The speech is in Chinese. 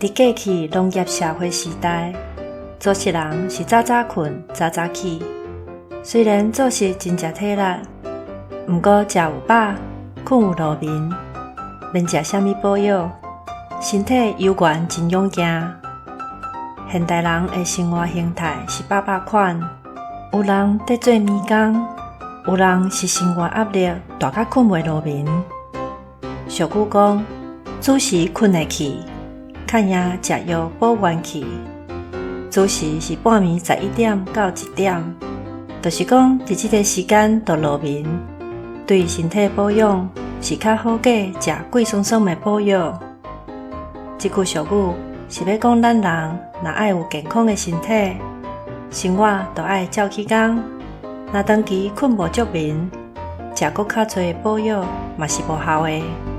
伫过去农业社会时代，做事人是早早困早早起。虽然做事真食体力，毋过食有饱，困有路眠，免食啥物补药，身体悠悬真勇健。现代人的生活形态是百款，有人在做迷工，有人是生活压力大到困袂落眠。俗语讲，子时困会去，看夜食药补元气。子时是半暝11点到1点，就是讲伫这个时间就落眠，对身体保养是较好过食贵爽爽的补药。这句俗语是要讲咱人若爱有健康的身体，生活就爱照起工。若长期困无足眠，食搁较侪补药嘛是无效的。